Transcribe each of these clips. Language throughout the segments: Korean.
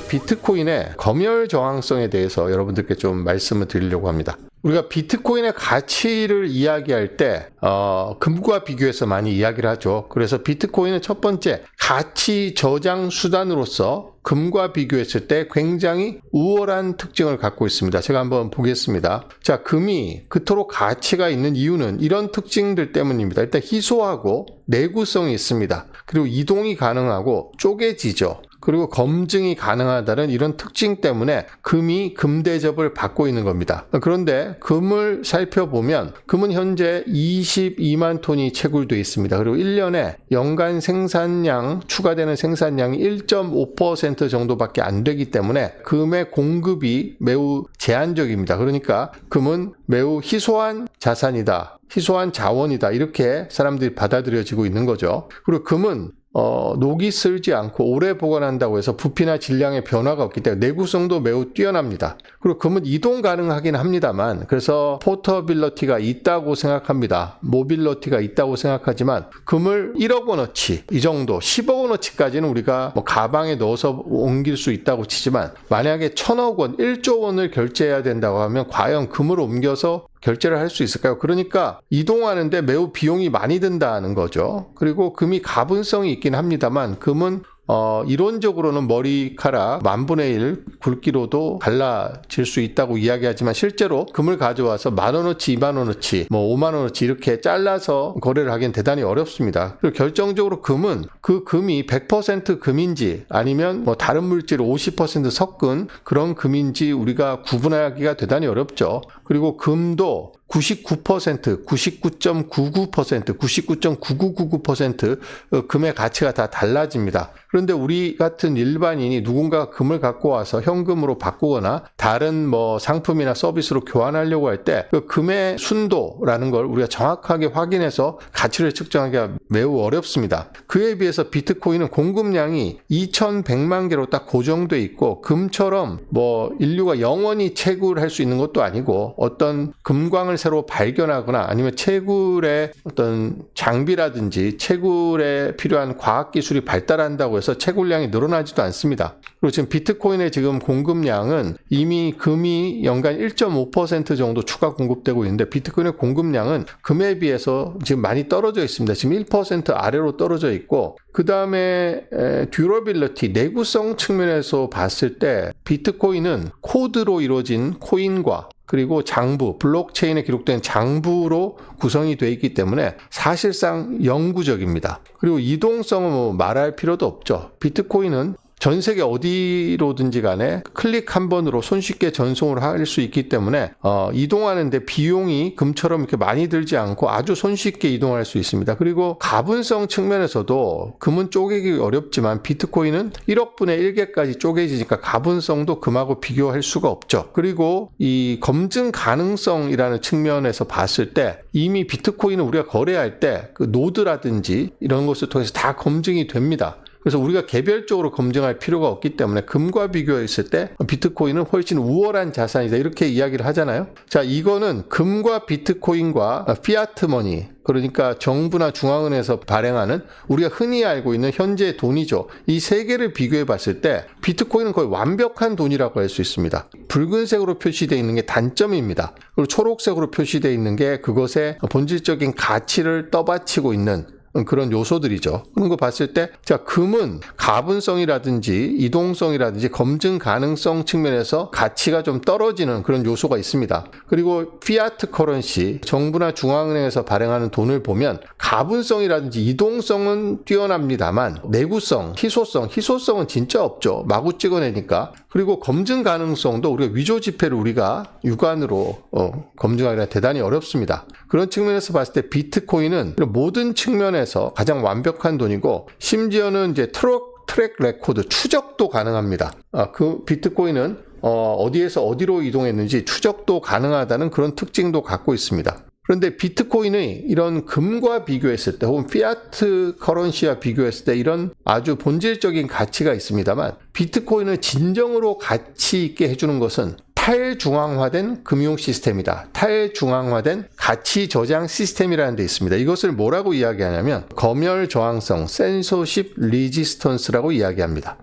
비트코인의 검열 저항성에 대해서 여러분들께 좀 말씀을 드리려고 합니다. 우리가 비트코인의 가치를 이야기할 때 금과 비교해서 많이 이야기를 하죠. 그래서 비트코인은 첫 번째 가치 저장 수단으로서 금과 비교했을 때 굉장히 우월한 특징을 갖고 있습니다. 제가 한번 보겠습니다. 자, 금이 그토록 가치가 있는 이유는 이런 특징들 때문입니다. 일단 희소하고 내구성이 있습니다. 그리고 이동이 가능하고 쪼개지죠. 그리고 검증이 가능하다는 이런 특징 때문에 금이 금대접을 받고 있는 겁니다. 그런데 금을 살펴보면 금은 현재 22만 톤이 채굴되어 있습니다. 그리고 1년에 연간 생산량, 추가되는 생산량이 1.5% 정도밖에 안 되기 때문에 금의 공급이 매우 제한적입니다. 그러니까 금은 매우 희소한 자산이다, 희소한 자원이다, 이렇게 사람들이 받아들여지고 있는 거죠. 그리고 금은 녹이 슬지 않고 오래 보관한다고 해서 부피나 질량의 변화가 없기 때문에 내구성도 매우 뛰어납니다. 그리고 금은 이동 가능하긴 합니다만, 그래서 포터빌러티가 있다고 생각합니다. 모빌러티가 있다고 생각하지만 금을 1억 원어치, 이 정도 10억 원어치까지는 우리가 가방에 넣어서 옮길 수 있다고 치지만, 만약에 1000억 원, 1조 원을 결제해야 된다고 하면 과연 금을 옮겨서 결제를 할 수 있을까요? 그러니까 이동하는데 매우 비용이 많이 든다는 거죠. 그리고 금이 가분성이 있긴 합니다만, 금은 이론적으로는 머리카락 10,000분의 1 굵기로도 갈라질 수 있다고 이야기하지만, 실제로 금을 가져와서 10,000원어치, 20,000원어치, 50,000원어치 이렇게 잘라서 거래를 하기엔 대단히 어렵습니다. 그리고 결정적으로 금은 그 금이 100% 금인지 아니면 다른 물질 50% 섞은 그런 금인지 우리가 구분하기가 대단히 어렵죠. 그리고 금도 99%, 99.99%, 99.9999% 금의 가치가 다 달라집니다. 그런데 우리 같은 일반인이 누군가 금을 갖고 와서 현금으로 바꾸거나 다른 상품이나 서비스로 교환하려고 할 때 그 금의 순도라는 걸 우리가 정확하게 확인해서 가치를 측정하기가 매우 어렵습니다. 그에 비해서 비트코인은 공급량이 2100만 개로 딱 고정돼 있고, 금처럼 인류가 영원히 채굴할 수 있는 것도 아니고, 어떤 금광을 새로 발견하거나 아니면 채굴의 어떤 장비라든지 채굴에 필요한 과학기술이 발달한다고 해서 채굴량이 늘어나지도 않습니다. 그리고 지금 비트코인의 지금 공급량은 이미 금이 연간 1.5% 정도 추가 공급되고 있는데, 비트코인의 공급량은 금에 비해서 지금 많이 떨어져 있습니다. 지금 1% 아래로 떨어져 있고, 그 다음에 듀러빌리티, 내구성 측면에서 봤을 때 비트코인은 코드로 이루어진 코인과 그리고 장부, 블록체인에 기록된 장부로 구성이 되어 있기 때문에 사실상 영구적입니다. 그리고 이동성은 말할 필요도 없죠. 비트코인은 전 세계 어디로든지 간에 클릭 한 번으로 손쉽게 전송을 할 수 있기 때문에 이동하는데 비용이 금처럼 이렇게 많이 들지 않고 아주 손쉽게 이동할 수 있습니다. 그리고 가분성 측면에서도 금은 쪼개기 어렵지만 비트코인은 1억 분의 1개까지 쪼개지니까 가분성도 금하고 비교할 수가 없죠. 그리고 이 검증 가능성이라는 측면에서 봤을 때 이미 비트코인은 우리가 거래할 때 그 노드라든지 이런 것을 통해서 다 검증이 됩니다. 그래서 우리가 개별적으로 검증할 필요가 없기 때문에 금과 비교했을 때 비트코인은 훨씬 우월한 자산이다, 이렇게 이야기를 하잖아요. 자, 이거는 금과 비트코인과 피아트 머니, 그러니까 정부나 중앙은행에서 발행하는 우리가 흔히 알고 있는 현재 돈이죠. 이 세 개를 비교해 봤을 때 비트코인은 거의 완벽한 돈이라고 할 수 있습니다. 붉은색으로 표시되어 있는 게 단점입니다. 그리고 초록색으로 표시되어 있는 게 그것의 본질적인 가치를 떠받치고 있는 그런 요소들이죠. 그런 거 봤을 때, 자, 금은 가분성이라든지 이동성이라든지 검증 가능성 측면에서 가치가 좀 떨어지는 그런 요소가 있습니다. 그리고 피아트 커런시, 정부나 중앙은행에서 발행하는 돈을 보면 가분성이라든지 이동성은 뛰어납니다만 내구성, 희소성은 진짜 없죠. 마구 찍어내니까. 그리고 검증 가능성도 우리가 위조 지폐를 우리가 육안으로 검증하기가 대단히 어렵습니다. 그런 측면에서 봤을 때 비트코인은 모든 측면에서 가장 완벽한 돈이고, 심지어는 이제 트랙 레코드, 추적도 가능합니다. 그 비트코인은 어디에서 어디로 이동했는지 추적도 가능하다는 그런 특징도 갖고 있습니다. 그런데 비트코인의 이런 금과 비교했을 때 혹은 피아트 커런시와 비교했을 때 이런 아주 본질적인 가치가 있습니다만, 비트코인을 진정으로 가치 있게 해주는 것은 탈중앙화된 금융 시스템이다. 탈중앙화된 가치 저장 시스템이라는 데 있습니다. 이것을 뭐라고 이야기하냐면 검열 저항성, 센서십 리지스턴스라고 이야기합니다.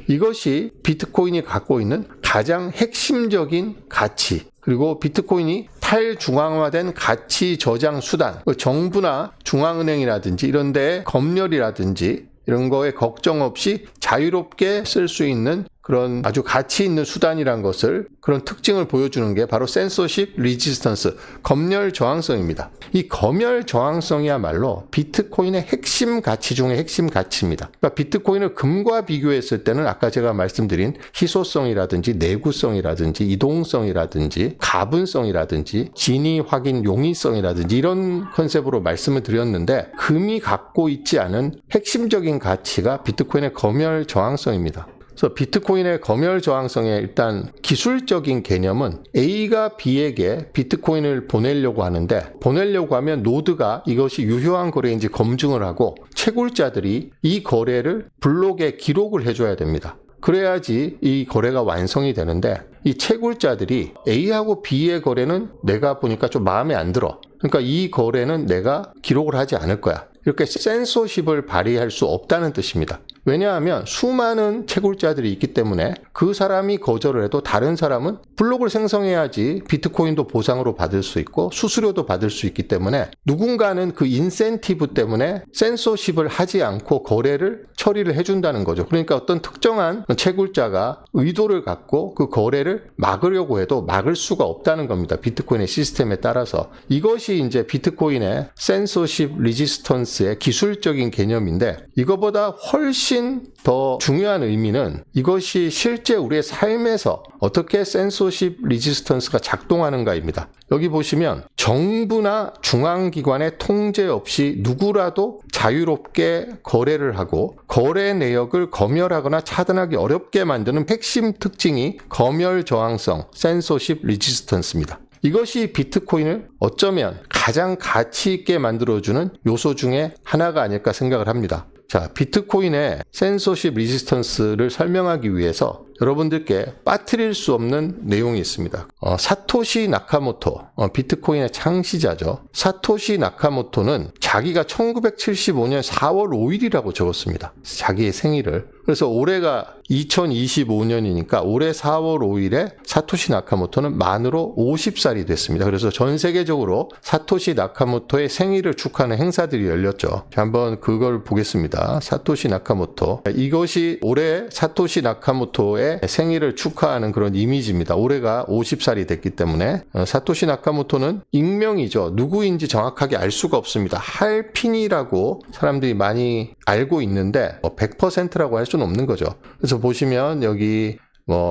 이것이 비트코인이 갖고 있는 가장 핵심적인 가치, 그리고 비트코인이 탈중앙화된 가치 저장 수단, 정부나 중앙은행이라든지 이런 데의 검열이라든지 이런 거에 걱정 없이 자유롭게 쓸 수 있는 그런 아주 가치 있는 수단이란 것을, 그런 특징을 보여주는 게 바로 센서십 리지스턴스, 검열 저항성입니다. 이 검열 저항성이야말로 비트코인의 핵심 가치 중에 핵심 가치입니다. 그러니까 비트코인을 금과 비교했을 때는 아까 제가 말씀드린 희소성이라든지 내구성이라든지 이동성이라든지 가분성이라든지 진위 확인 용이성이라든지 이런 컨셉으로 말씀을 드렸는데, 금이 갖고 있지 않은 핵심적인 가치가 비트코인의 검열 저항성입니다. 그래서 비트코인의 검열 저항성의 일단 기술적인 개념은, A가 B에게 비트코인을 보내려고 하는데, 보내려고 하면 노드가 이것이 유효한 거래인지 검증을 하고 채굴자들이 이 거래를 블록에 기록을 해줘야 됩니다. 그래야지 이 거래가 완성이 되는데, 이 채굴자들이 A하고 B의 거래는 내가 보니까 좀 마음에 안 들어, 그러니까 이 거래는 내가 기록을 하지 않을 거야, 이렇게 센서십을 발휘할 수 없다는 뜻입니다. 왜냐하면 수많은 채굴자들이 있기 때문에 그 사람이 거절을 해도 다른 사람은 블록을 생성해야지 비트코인도 보상으로 받을 수 있고 수수료도 받을 수 있기 때문에, 누군가는 그 인센티브 때문에 센서십을 하지 않고 거래를 처리를 해준다는 거죠. 그러니까 어떤 특정한 채굴자가 의도를 갖고 그 거래를 막으려고 해도 막을 수가 없다는 겁니다. 비트코인의 시스템에 따라서. 이것이 이제 비트코인의 센서십 리지스턴스의 기술적인 개념인데, 이거보다 훨씬 더 중요한 의미는 이것이 실제 우리의 삶에서 어떻게 센서십 리지스턴스가 작동하는가입니다. 여기 보시면 정부나 중앙기관의 통제 없이 누구라도 자유롭게 거래를 하고 거래 내역을 검열하거나 차단하기 어렵게 만드는 핵심 특징이 검열 저항성, 센서십 리지스턴스입니다. 이것이 비트코인을 어쩌면 가장 가치 있게 만들어주는 요소 중에 하나가 아닐까 생각을 합니다. 자, 비트코인의 센서십 리지스턴스를 설명하기 위해서 여러분들께 빠뜨릴 수 없는 내용이 있습니다. 사토시 나카모토, 비트코인의 창시자죠. 사토시 나카모토는 자기가 1975년 4월 5일이라고 적었습니다. 자기의 생일을. 그래서 올해가 2025년이니까 올해 4월 5일에 사토시 나카모토는 만으로 50살이 됐습니다. 그래서 전 세계적으로 사토시 나카모토의 생일을 축하하는 행사들이 열렸죠. 자, 한번 그걸 보겠습니다. 사토시 나카모토. 이것이 올해 사토시 나카모토의 생일을 축하하는 그런 이미지입니다. 올해가 50살이 됐기 때문에. 사토시 나카모토는 익명이죠. 누구인지 정확하게 알 수가 없습니다. 할핀이라고 사람들이 많이 알고 있는데 100%라고 할 수는 없는 거죠. 그래서 보시면 여기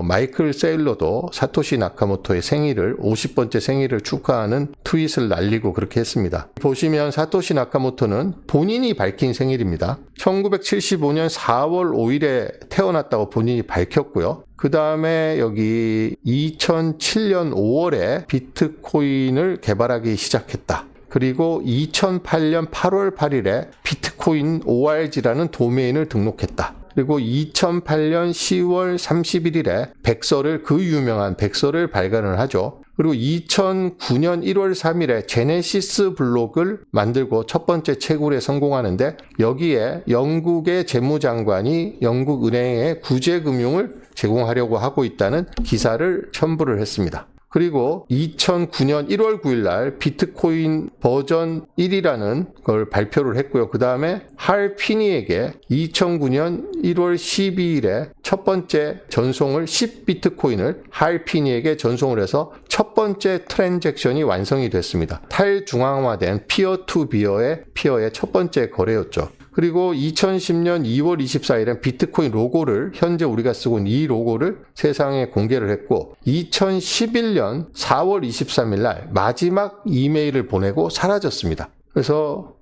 마이클 세일러도 사토시 나카모토의 생일을 50번째 생일을 축하하는 트윗을 날리고 그렇게 했습니다. 보시면 사토시 나카모토는 본인이 밝힌 생일입니다. 1975년 4월 5일에 태어났다고 본인이 밝혔고요. 그 다음에 여기 2007년 5월에 비트코인을 개발하기 시작했다. 그리고 2008년 8월 8일에 비트코인 org라는 도메인을 등록했다. 그리고 2008년 10월 31일에 백서를, 그 유명한 백서를 발간을 하죠. 그리고 2009년 1월 3일에 제네시스 블록을 만들고 첫 번째 채굴에 성공하는데, 여기에 영국의 재무장관이 영국 은행에 구제금융을 제공하려고 하고 있다는 기사를 첨부를 했습니다. 그리고 2009년 1월 9일 날 비트코인 버전 1이라는 걸 발표를 했고요. 그 다음에 할피니에게 2009년 1월 12일에 첫 번째 전송을 10비트코인을 할피니에게 전송을 해서 첫 번째 트랜잭션이 완성이 됐습니다. 탈중앙화된 피어-투-피어의 첫 번째 거래였죠. 그리고 2010년 2월 24일엔 비트코인 로고를, 현재 우리가 쓰고 있는 이 로고를 세상에 공개를 했고, 2011년 4월 23일 날 마지막 이메일을 보내고 사라졌습니다. 그래서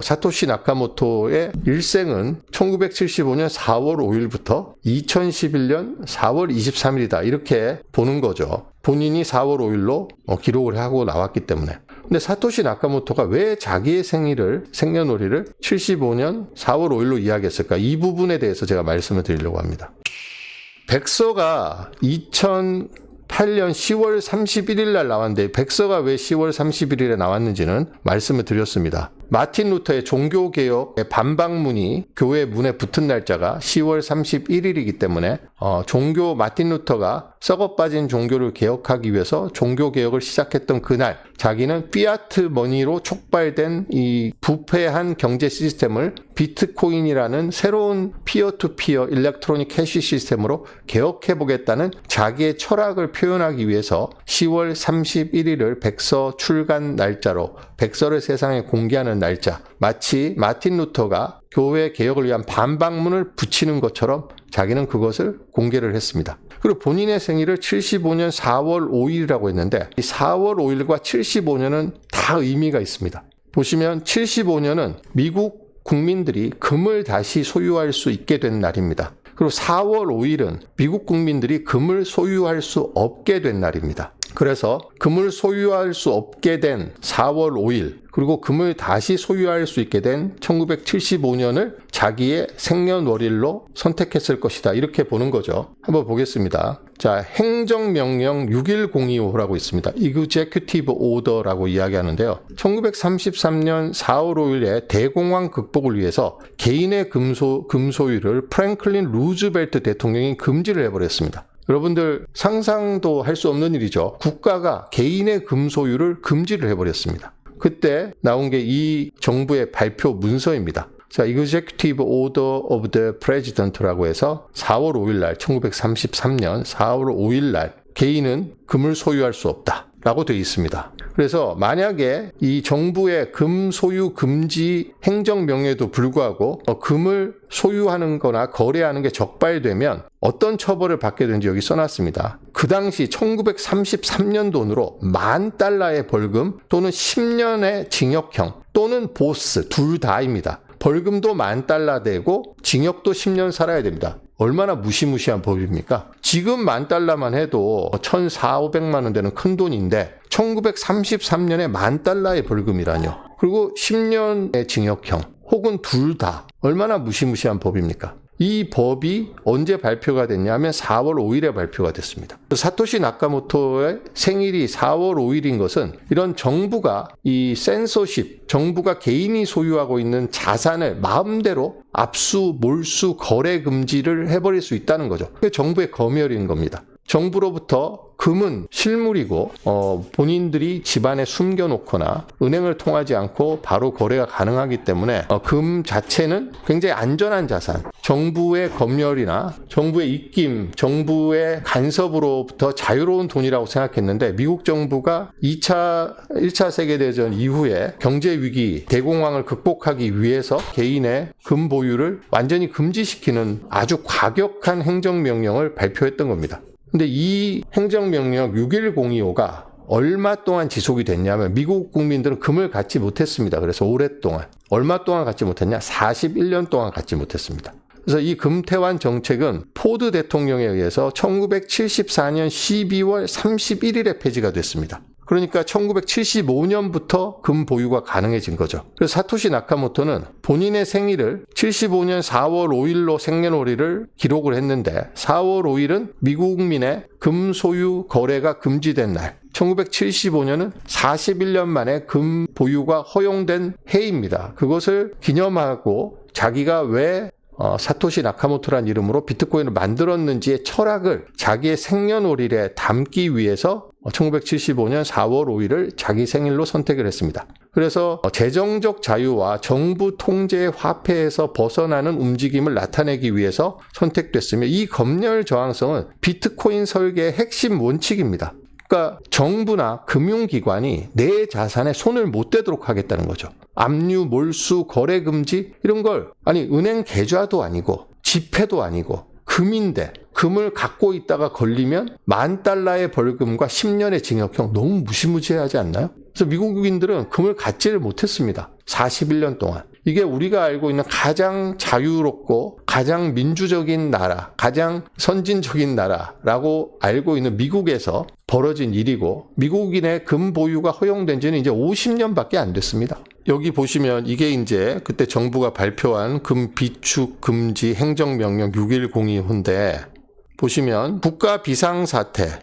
사토시 나카모토의 일생은 1975년 4월 5일부터 2011년 4월 23일이다. 이렇게 보는 거죠. 본인이 4월 5일로 기록을 하고 나왔기 때문에. 근데 사토시 나카모토가 왜 자기의 생년월일을 75년 4월 5일로 이야기했을까? 이 부분에 대해서 제가 말씀을 드리려고 합니다. 백서가 2008년 10월 31일 날 나왔는데, 백서가 왜 10월 31일에 나왔는지는 말씀을 드렸습니다. 마틴 루터의 종교개혁의 반박문이 교회 문에 붙은 날짜가 10월 31일이기 때문에 마틴 루터가 썩어 빠진 종교를 개혁하기 위해서 종교개혁을 시작했던 그날 자기는 피아트 머니로 촉발된 이 부패한 경제 시스템을 비트코인이라는 새로운 피어투피어 일렉트로닉 캐시 시스템으로 개혁해보겠다는 자기의 철학을 표현하기 위해서 10월 31일을 백서 출간 날짜로 백서를 세상에 공개하는 날짜, 마치 마틴 루터가 교회 개혁을 위한 반박문을 붙이는 것처럼 자기는 그것을 공개를 했습니다. 그리고 본인의 생일을 75년 4월 5일이라고 했는데 이 4월 5일과 75년은 다 의미가 있습니다. 보시면 75년은 미국 국민들이 금을 다시 소유할 수 있게 된 날입니다. 그리고 4월 5일은 미국 국민들이 금을 소유할 수 없게 된 날입니다. 그래서 금을 소유할 수 없게 된 4월 5일 그리고 금을 다시 소유할 수 있게 된 1975년을 자기의 생년월일로 선택했을 것이다. 이렇게 보는 거죠. 한번 보겠습니다. 자, 행정명령 61025라고 있습니다. Executive Order라고 이야기하는데요. 1933년 4월 5일에 대공황 극복을 위해서 개인의 금소유를 프랭클린 루즈벨트 대통령이 금지를 해버렸습니다. 여러분들 상상도 할 수 없는 일이죠. 국가가 개인의 금소유를 금지를 해버렸습니다. 그때 나온 게 이 정부의 발표 문서입니다. 자, Executive Order of the President라고 해서 4월 5일 날 1933년 4월 5일 날 개인은 금을 소유할 수 없다 라고 되어 있습니다. 그래서 만약에 이 정부의 금 소유 금지 행정명령에도 불구하고 금을 소유하는 거나 거래하는 게 적발되면 어떤 처벌을 받게 되는지 여기 써놨습니다. 그 당시 1933년 돈으로 $10,000의 벌금 또는 10년의 징역형 또는 보스 둘 다입니다. 벌금도 $10,000 되고 징역도 10년 살아야 됩니다. 얼마나 무시무시한 법입니까? 지금 $10,000만 해도 1,400~1,500만 원 되는 큰 돈인데 1933년에 $10,000의 벌금이라뇨. 그리고 10년의 징역형 혹은 둘 다 얼마나 무시무시한 법입니까? 이 법이 언제 발표가 됐냐면 4월 5일에 발표가 됐습니다. 사토시 나카모토의 생일이 4월 5일인 것은 이런 정부가 이 센서십, 정부가 개인이 소유하고 있는 자산을 마음대로 압수, 몰수, 거래 금지를 해버릴 수 있다는 거죠. 그게 정부의 검열인 겁니다. 정부로부터 금은 실물이고 본인들이 집안에 숨겨놓거나 은행을 통하지 않고 바로 거래가 가능하기 때문에 금 자체는 굉장히 안전한 자산, 정부의 검열이나 정부의 입김, 정부의 간섭으로부터 자유로운 돈이라고 생각했는데 미국 정부가 1차 세계대전 이후에 경제위기, 대공황을 극복하기 위해서 개인의 금 보유를 완전히 금지시키는 아주 과격한 행정명령을 발표했던 겁니다. 근데 이 행정명령 61025가 얼마 동안 지속이 됐냐면 미국 국민들은 금을 갖지 못했습니다. 그래서 오랫동안. 얼마 동안 갖지 못했냐? 41년 동안 갖지 못했습니다. 그래서 이 금태환 정책은 포드 대통령에 의해서 1974년 12월 31일에 폐지가 됐습니다. 그러니까 1975년부터 금 보유가 가능해진 거죠. 그래서 사토시 나카모토는 본인의 생일을 75년 4월 5일로 생년월일을 기록을 했는데 4월 5일은 미국민의 금 소유 거래가 금지된 날, 1975년은 41년 만에 금 보유가 허용된 해입니다. 그것을 기념하고 자기가 왜 사토시 나카모토란 이름으로 비트코인을 만들었는지의 철학을 자기의 생년월일에 담기 위해서 1975년 4월 5일을 자기 생일로 선택을 했습니다. 그래서 재정적 자유와 정부 통제의 화폐에서 벗어나는 움직임을 나타내기 위해서 선택됐으며 이 검열 저항성은 비트코인 설계의 핵심 원칙입니다. 그러니까 정부나 금융기관이 내 자산에 손을 못 대도록 하겠다는 거죠. 압류, 몰수, 거래 금지 이런 걸 은행 계좌도 아니고 지폐도 아니고 금인데 금을 갖고 있다가 걸리면 $10,000의 벌금과 10년의 징역형 너무 무시무시하지 않나요? 그래서 미국인들은 금을 갖지를 못했습니다. 41년 동안. 이게 우리가 알고 있는 가장 자유롭고 가장 민주적인 나라, 가장 선진적인 나라라고 알고 있는 미국에서 벌어진 일이고 미국인의 금 보유가 허용된 지는 이제 50년밖에 안 됐습니다. 여기 보시면 이게 이제 그때 정부가 발표한 금 비축 금지 행정명령 61025인데 보시면 국가 비상사태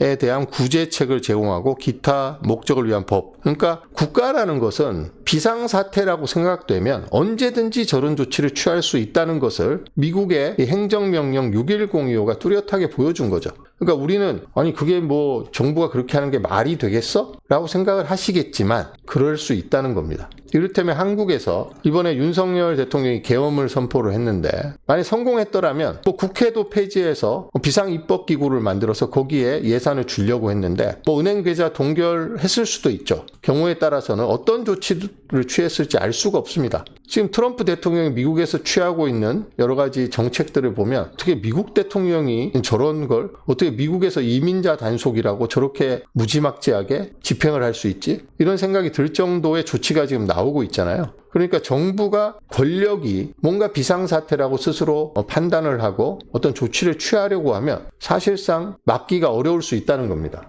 에 대한 구제책을 제공하고 기타 목적을 위한 법. 그러니까 국가라는 것은 비상사태라고 생각되면 언제든지 저런 조치를 취할 수 있다는 것을 미국의 행정명령 61025가 뚜렷하게 보여준 거죠. 그러니까 우리는 아니 그게 뭐 정부가 그렇게 하는 게 말이 되겠어? 라고 생각을 하시겠지만 그럴 수 있다는 겁니다. 이를테면 한국에서 이번에 윤석열 대통령이 계엄을 선포를 했는데 만약 성공했더라면 뭐 국회도 폐지해서 비상입법기구를 만들어서 거기에 예산을 주려고 했는데 뭐 은행 계좌 동결했을 수도 있죠. 경우에 따라서는 어떤 조치를 취했을지 알 수가 없습니다. 지금 트럼프 대통령이 미국에서 취하고 있는 여러 가지 정책들을 보면 어떻게 미국 대통령이 저런 걸 어떻게 미국에서 이민자 단속이라고 저렇게 무지막지하게 집행을 할 수 있지? 이런 생각이 들 정도의 조치가 지금 나오고 있잖아요. 그러니까 정부가 권력이 뭔가 비상사태라고 스스로 판단을 하고 어떤 조치를 취하려고 하면 사실상 막기가 어려울 수 있다는 겁니다.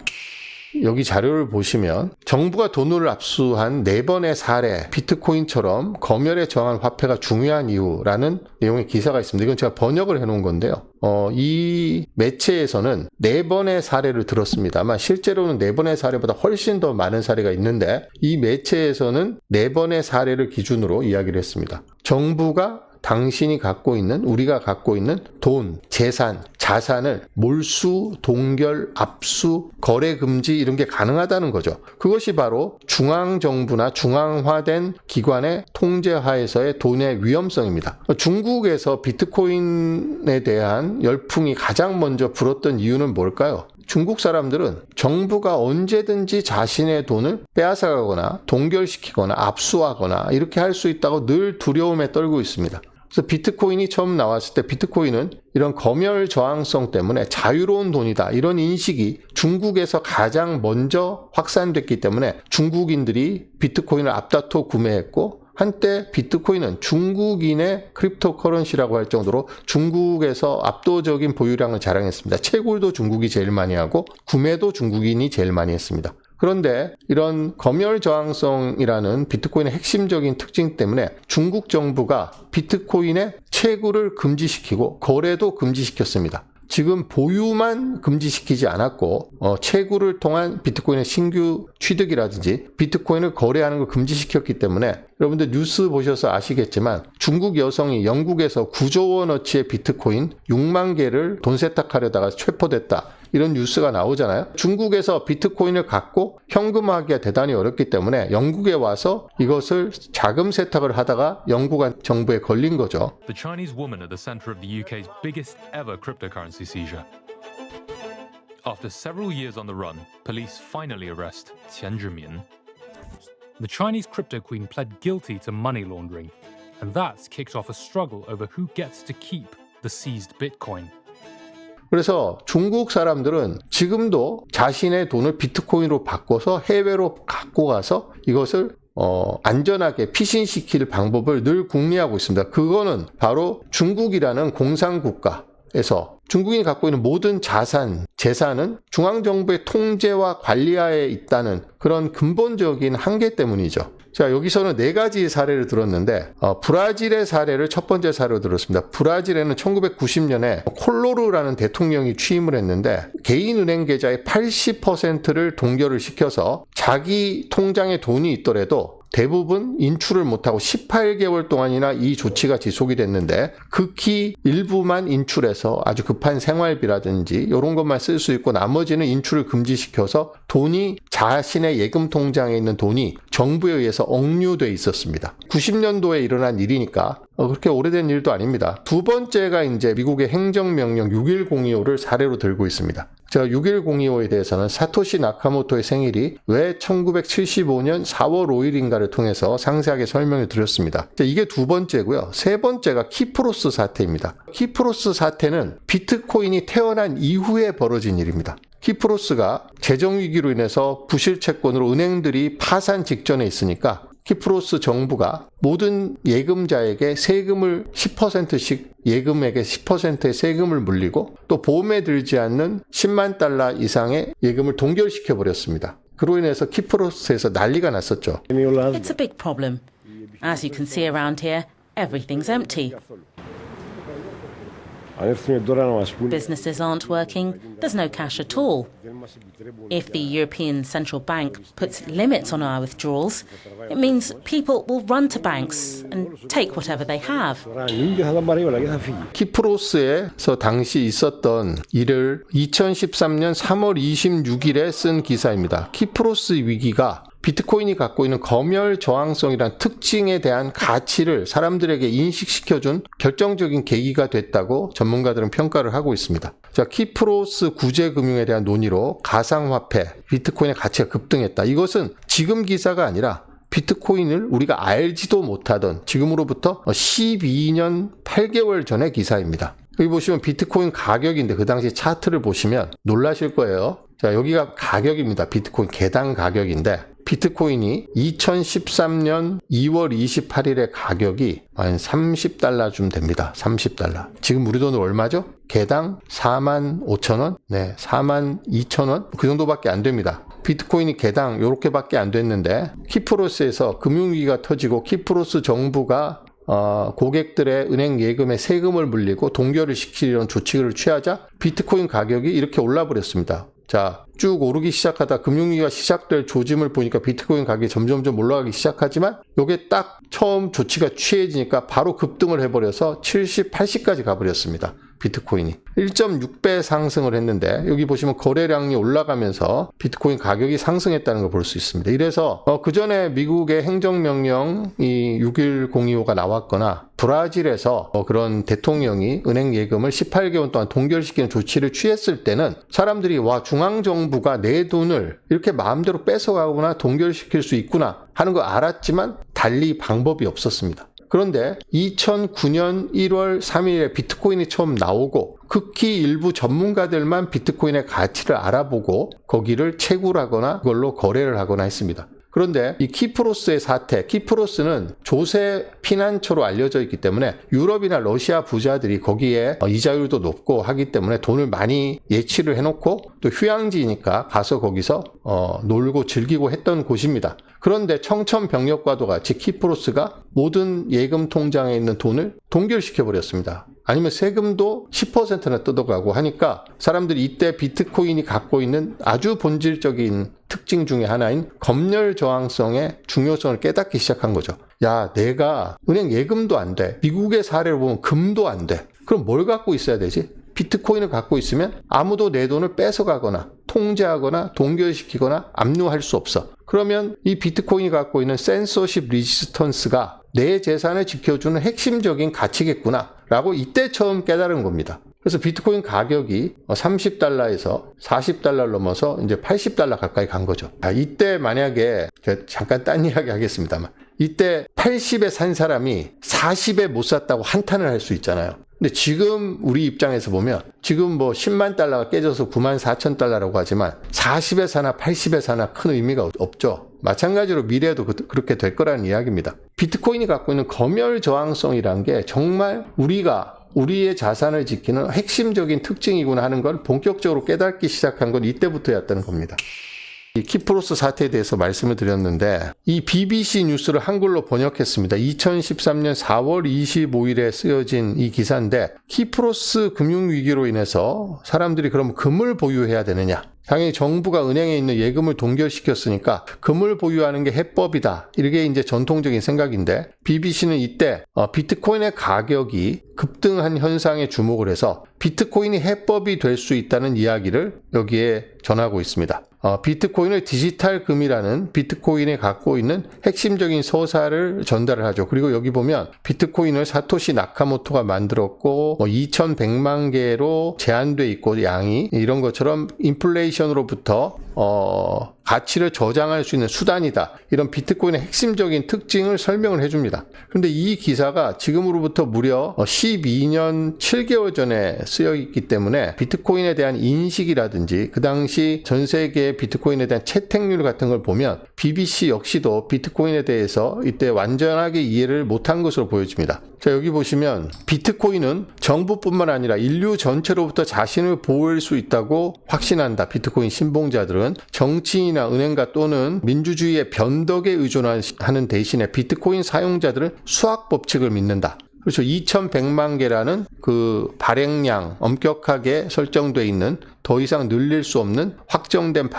여기 자료를 보시면 정부가 돈을 압수한 4번의 사례, 비트코인처럼 검열에 저항한 화폐가 중요한 이유라는 내용의 기사가 있습니다. 이건 제가 번역을 해놓은 건데요. 이 매체에서는 4번의 사례를 들었습니다. 아마 실제로는 4번의 사례보다 훨씬 더 많은 사례가 있는데 이 매체에서는 4번의 사례를 기준으로 이야기를 했습니다. 정부가 당신이 갖고 있는, 우리가 갖고 있는 돈, 재산, 자산을 몰수, 동결, 압수, 거래 금지 이런 게 가능하다는 거죠. 그것이 바로 중앙정부나 중앙화된 기관의 통제하에서의 돈의 위험성입니다. 중국에서 비트코인에 대한 열풍이 가장 먼저 불었던 이유는 뭘까요? 중국 사람들은 정부가 언제든지 자신의 돈을 빼앗아가거나 동결시키거나 압수하거나 이렇게 할 수 있다고 늘 두려움에 떨고 있습니다. 그래서 비트코인이 처음 나왔을 때 비트코인은 이런 검열 저항성 때문에 자유로운 돈이다 이런 인식이 중국에서 가장 먼저 확산됐기 때문에 중국인들이 비트코인을 앞다퉈 구매했고 한때 비트코인은 중국인의 크립토 커런시라고 할 정도로 중국에서 압도적인 보유량을 자랑했습니다. 채굴도 중국이 제일 많이 하고 구매도 중국인이 제일 많이 했습니다. 그런데 이런 검열 저항성이라는 비트코인의 핵심적인 특징 때문에 중국 정부가 비트코인의 채굴을 금지시키고 거래도 금지시켰습니다. 지금 보유만 금지시키지 않았고 채굴을 통한 비트코인의 신규 취득이라든지 비트코인을 거래하는 걸 금지시켰기 때문에 여러분들 뉴스 보셔서 아시겠지만 중국 여성이 영국에서 9조 원어치의 비트코인 6만 개를 돈 세탁하려다가 체포됐다. 이런 뉴스가 나오잖아요. 중국에서 비트코인을 갖고 현금화하기가 대단히 어렵기 때문에 영국에 와서 이것을 자금 세탁을 하다가 영국 정부에 걸린 거죠. The Chinese woman at the center of the UK's biggest ever cryptocurrency seizure. After several years on the run, police finally arrest Qian Zhimian. The Chinese crypto queen pled guilty to money laundering, and that's kicked off a struggle over who gets to keep the seized Bitcoin. 그래서 중국 사람들은 지금도 자신의 돈을 비트코인으로 바꿔서 해외로 갖고 가서 이것을 안전하게 피신시킬 방법을 늘 궁리하고 있습니다. 그거는 바로 중국이라는 공산국가에서 중국인이 갖고 있는 모든 자산, 재산은 중앙정부의 통제와 관리하에 있다는 그런 근본적인 한계 때문이죠. 자, 여기서는 4가지 사례를 들었는데 브라질의 사례를 첫 번째 사례로 들었습니다. 브라질에는 1990년에 콜로르라는 대통령이 취임을 했는데 개인 은행 계좌의 80%를 동결을 시켜서 자기 통장에 돈이 있더라도 대부분 인출을 못하고 18개월 동안이나 이 조치가 지속이 됐는데 극히 일부만 인출해서 아주 급한 생활비라든지 이런 것만 쓸 수 있고 나머지는 인출을 금지시켜서 돈이 자신의 예금 통장에 있는 돈이 정부에 의해서 억류돼 있었습니다. 90년도에 일어난 일이니까 그렇게 오래된 일도 아닙니다. 두 번째가 이제 미국의 행정명령 61025를 사례로 들고 있습니다. 제가 61025에 대해서는 사토시 나카모토의 생일이 왜 1975년 4월 5일인가를 통해서 상세하게 설명을 드렸습니다. 이게 두 번째고요. 세 번째가 키프로스 사태입니다. 키프로스 사태는 비트코인이 태어난 이후에 벌어진 일입니다. 키프로스가 재정위기로 인해서 부실 채권으로 은행들이 파산 직전에 있으니까 키프로스 정부가 모든 예금자에게 세금을 10%씩 예금액의 10%의 세금을 물리고 또 보험에 들지 않는 10만 달러 이상의 예금을 동결시켜 버렸습니다. 그로 인해서 키프로스에서 난리가 났었죠. It's a big problem. As you can see around here, everything's empty. Businesses aren't working, there's no cash at all. If the European Central Bank puts limits on our withdrawals, it means people will run to banks and take whatever they have. 키프로스에서 당시 있었던 일을 2013년 3월 26일에 쓴 기사입니다. 키프로스 위기가 비트코인이 갖고 있는 검열 저항성이란 특징에 대한 가치를 사람들에게 인식시켜준 결정적인 계기가 됐다고 전문가들은 평가를 하고 있습니다. 자, 키프로스 구제금융에 대한 논의로 가상화폐, 비트코인의 가치가 급등했다. 이것은 지금 기사가 아니라 비트코인을 우리가 알지도 못하던 지금으로부터 12년 8개월 전의 기사입니다. 여기 보시면 비트코인 가격인데 그 당시 차트를 보시면 놀라실 거예요. 자, 여기가 가격입니다. 비트코인 개당 가격인데 비트코인이 2013년 2월 28일의 가격이 한 $30쯤 됩니다. $30. 지금 우리 돈으로 얼마죠? 개당 45,000원? 네, 42,000원? 그 정도밖에 안 됩니다. 비트코인이 개당 요렇게밖에 안 됐는데 키프로스에서 금융위기가 터지고 키프로스 정부가 고객들의 은행 예금에 세금을 물리고 동결을 시키려는 조치를 취하자 비트코인 가격이 이렇게 올라버렸습니다. 자, 쭉 오르기 시작하다 금융위기가 시작될 조짐을 보니까 비트코인 가격이 점점점 올라가기 시작하지만 이게 딱 처음 조치가 취해지니까 바로 급등을 해버려서 70, 80까지 가버렸습니다. 비트코인이 1.6배 상승을 했는데 여기 보시면 거래량이 올라가면서 비트코인 가격이 상승했다는 걸 볼 수 있습니다. 이래서 그 전에 미국의 행정명령이 6.1025가 나왔거나 브라질에서 그런 대통령이 은행 예금을 18개월 동안 동결시키는 조치를 취했을 때는 사람들이 와, 중앙정부가 내 돈을 이렇게 마음대로 뺏어가거나 동결시킬 수 있구나 하는 걸 알았지만 달리 방법이 없었습니다. 그런데 2009년 1월 3일에 비트코인이 처음 나오고 극히 일부 전문가들만 비트코인의 가치를 알아보고 거기를 채굴하거나 그걸로 거래를 하거나 했습니다. 그런데 이 키프로스의 사태, 키프로스는 조세 피난처로 알려져 있기 때문에 유럽이나 러시아 부자들이 거기에 이자율도 높고 하기 때문에 돈을 많이 예치를 해놓고 또 휴양지니까 가서 거기서 놀고 즐기고 했던 곳입니다. 그런데 청천벽력과도 같이 키프로스가 모든 예금 통장에 있는 돈을 동결시켜버렸습니다. 아니면 세금도 10%나 뜯어가고 하니까 사람들이 이때 비트코인이 갖고 있는 아주 본질적인 특징 중에 하나인 검열 저항성의 중요성을 깨닫기 시작한 거죠. 야, 내가 은행 예금도 안 돼. 미국의 사례를 보면 금도 안 돼. 그럼 뭘 갖고 있어야 되지? 비트코인을 갖고 있으면 아무도 내 돈을 뺏어가거나 통제하거나 동결시키거나 압류할 수 없어. 그러면 이 비트코인이 갖고 있는 센서십 리지스턴스가 내 재산을 지켜주는 핵심적인 가치겠구나 라고 이때 처음 깨달은 겁니다. 그래서 비트코인 가격이 $30에서 $40를 넘어서 이제 $80 가까이 간 거죠. 이때 만약에 잠깐 딴 이야기 하겠습니다만 이때 80에 산 사람이 40에 못 샀다고 한탄을 할 수 있잖아요. 근데 지금 우리 입장에서 보면 지금 뭐 10만 달러가 깨져서 94,000달러라고 하지만 40에 사나 80에 사나 큰 의미가 없죠. 마찬가지로 미래에도 그렇게 될 거라는 이야기입니다. 비트코인이 갖고 있는 검열 저항성이란 게 정말 우리의 자산을 지키는 핵심적인 특징이구나 하는 걸 본격적으로 깨닫기 시작한 건 이때부터였다는 겁니다. 이 키프로스 사태에 대해서 말씀을 드렸는데 이 BBC 뉴스를 한글로 번역했습니다. 2013년 4월 25일에 쓰여진 이 기사인데 키프로스 금융위기로 인해서 사람들이 그럼 금을 보유해야 되느냐? 당연히 정부가 은행에 있는 예금을 동결시켰으니까 금을 보유하는 게 해법이다. 이게 이제 전통적인 생각인데 BBC는 이때 비트코인의 가격이 급등한 현상에 주목을 해서 비트코인이 해법이 될 수 있다는 이야기를 여기에 전하고 있습니다. 비트코인을 디지털 금이라는 비트코인이 갖고 있는 핵심적인 서사를 전달을 하죠. 그리고 여기 보면 비트코인을 사토시 나카모토가 만들었고 2100만 개로 제한돼 있고 양이 이런 것처럼 인플레이션으로부터 가치를 저장할 수 있는 수단이다. 이런 비트코인의 핵심적인 특징을 설명을 해줍니다. 그런데 이 기사가 지금으로부터 무려 12년 7개월 전에 쓰여 있기 때문에 비트코인에 대한 인식이라든지 그 당시 전 세계의 비트코인에 대한 채택률 같은 걸 보면 BBC 역시도 비트코인에 대해서 이때 완전하게 이해를 못한 것으로 보여집니다. 자, 여기 보시면 비트코인은 정부뿐만 아니라 인류 전체로부터 자신을 보호할 수 있다고 확신한다. 비트코인 신봉자들은 정치인이나 은행가 또는 민주주의의 변덕에 의존하는 대신에 비트코인 사용자들은 수학 법칙을 믿는다. 그렇죠. 2100만 개라는 그 발행량, 엄격하게 설정되어 있는 더 이상 늘릴 수 없는 확정된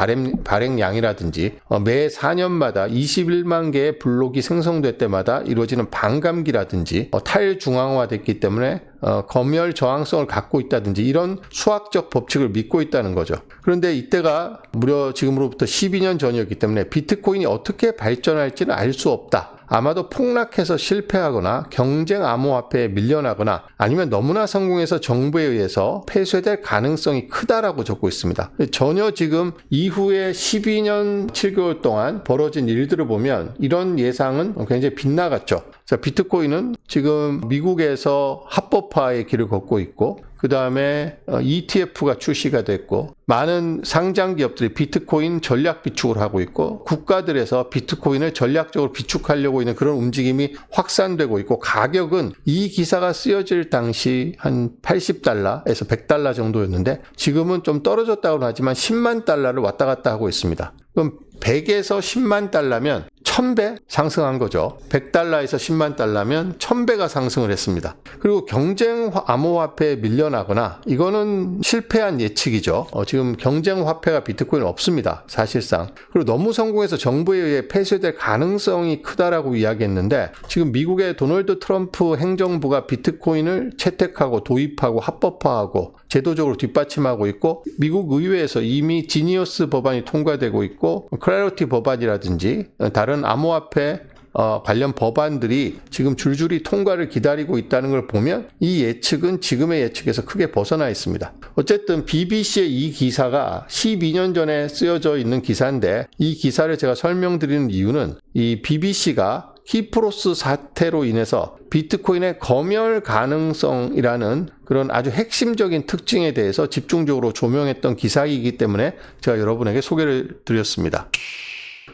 발행량이라든지 매 4년마다 21만 개의 블록이 생성될 때마다 이루어지는 반감기라든지 탈중앙화됐기 때문에 검열 저항성을 갖고 있다든지 이런 수학적 법칙을 믿고 있다는 거죠. 그런데 이때가 무려 지금으로부터 12년 전이었기 때문에 비트코인이 어떻게 발전할지는 알 수 없다. 아마도 폭락해서 실패하거나 경쟁 암호화폐에 밀려나거나 아니면 너무나 성공해서 정부에 의해서 폐쇄될 가능성이 크다라고 적고 있습니다. 전혀 지금 이후에 12년 7개월 동안 벌어진 일들을 보면 이런 예상은 굉장히 빗나갔죠. 자, 비트코인은 지금 미국에서 합법화의 길을 걷고 있고 그 다음에 ETF가 출시가 됐고 많은 상장 기업들이 비트코인 전략 비축을 하고 있고 국가들에서 비트코인을 전략적으로 비축하려고 있는 그런 움직임이 확산되고 있고 가격은 이 기사가 쓰여질 당시 한 $80에서 $100 정도였는데 지금은 좀 떨어졌다고는 하지만 10만 달러를 왔다 갔다 하고 있습니다. 그럼 100에서 10만 달러면 1000배 상승한 거죠. 100달러에서 10만 달러면 1000배가 상승을 했습니다. 그리고 경쟁 암호화폐에 밀려나거나 이거는 실패한 예측이죠. 지금 경쟁 화폐가 비트코인은 없습니다. 사실상. 그리고 너무 성공해서 정부에 의해 폐쇄될 가능성이 크다라고 이야기했는데 지금 미국의 도널드 트럼프 행정부가 비트코인을 채택하고 도입하고 합법화하고 제도적으로 뒷받침하고 있고 미국 의회에서 이미 지니어스 법안이 통과되고 있고 클래리티 법안이라든지 다른 암호화폐 관련 법안들이 지금 줄줄이 통과를 기다리고 있다는 걸 보면 이 예측은 지금의 예측에서 크게 벗어나 있습니다. 어쨌든 BBC의 이 기사가 12년 전에 쓰여져 있는 기사인데 이 기사를 제가 설명드리는 이유는 이 BBC가 키프로스 사태로 인해서 비트코인의 검열 가능성이라는 그런 아주 핵심적인 특징에 대해서 집중적으로 조명했던 기사이기 때문에 제가 여러분에게 소개를 드렸습니다.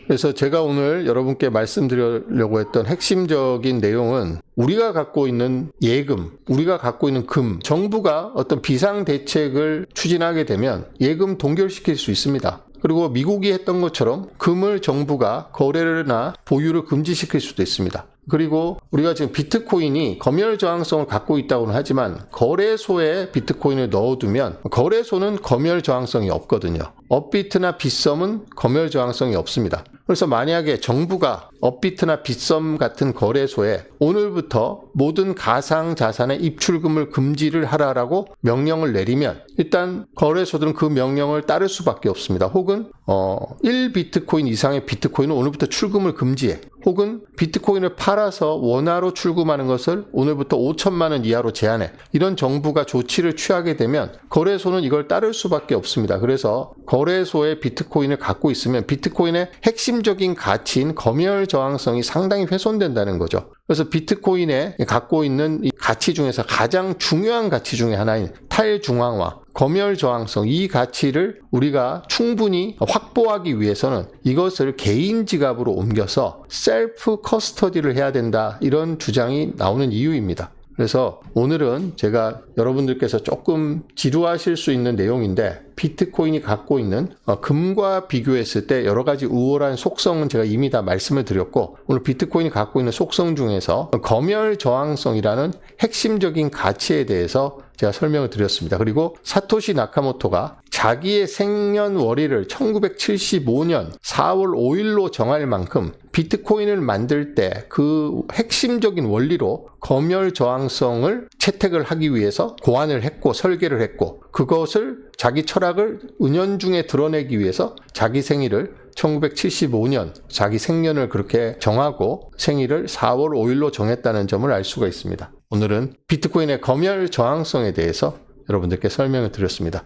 그래서 제가 오늘 여러분께 말씀드리려고 했던 핵심적인 내용은 우리가 갖고 있는 예금, 우리가 갖고 있는 금, 정부가 어떤 비상대책을 추진하게 되면 예금 동결시킬 수 있습니다. 그리고 미국이 했던 것처럼 금을 정부가 거래나 보유를 금지시킬 수도 있습니다. 그리고 우리가 지금 비트코인이 검열 저항성을 갖고 있다고는 하지만 거래소에 비트코인을 넣어두면 거래소는 검열 저항성이 없거든요. 업비트나 빗썸은 검열 저항성이 없습니다. 그래서 만약에 정부가 업비트나 빗썸 같은 거래소에 오늘부터 모든 가상 자산의 입출금을 금지를 하라라고 명령을 내리면 일단 거래소들은 그 명령을 따를 수밖에 없습니다. 혹은 1비트코인 이상의 비트코인은 오늘부터 출금을 금지해. 혹은 비트코인을 팔아서 원화로 출금하는 것을 오늘부터 5천만 원 이하로 제한해. 이런 정부가 조치를 취하게 되면 거래소는 이걸 따를 수밖에 없습니다. 그래서 거래소에 비트코인을 갖고 있으면 비트코인의 핵심적인 가치인 검열 저항성이 상당히 훼손된다는 거죠. 그래서 비트코인에 갖고 있는 이 가치 중에서 가장 중요한 가치 중에 하나인 탈중앙화, 검열 저항성, 이 가치를 우리가 충분히 확보하기 위해서는 이것을 개인 지갑으로 옮겨서 셀프 커스터디를 해야 된다, 이런 주장이 나오는 이유입니다. 그래서 오늘은 제가 여러분들께서 조금 지루하실 수 있는 내용인데 비트코인이 갖고 있는 금과 비교했을 때 여러 가지 우월한 속성은 제가 이미 다 말씀을 드렸고 오늘 비트코인이 갖고 있는 속성 중에서 검열 저항성이라는 핵심적인 가치에 대해서 제가 설명을 드렸습니다. 그리고 사토시 나카모토가 자기의 생년월일을 1975년 4월 5일로 정할 만큼 비트코인을 만들 때 그 핵심적인 원리로 검열 저항성을 채택을 하기 위해서 고안을 했고 설계를 했고 그것을 자기 철학을 은연중에 드러내기 위해서 자기 생일을 1975년 자기 생년을 그렇게 정하고 생일을 4월 5일로 정했다는 점을 알 수가 있습니다. 오늘은 비트코인의 검열 저항성에 대해서 여러분들께 설명을 드렸습니다.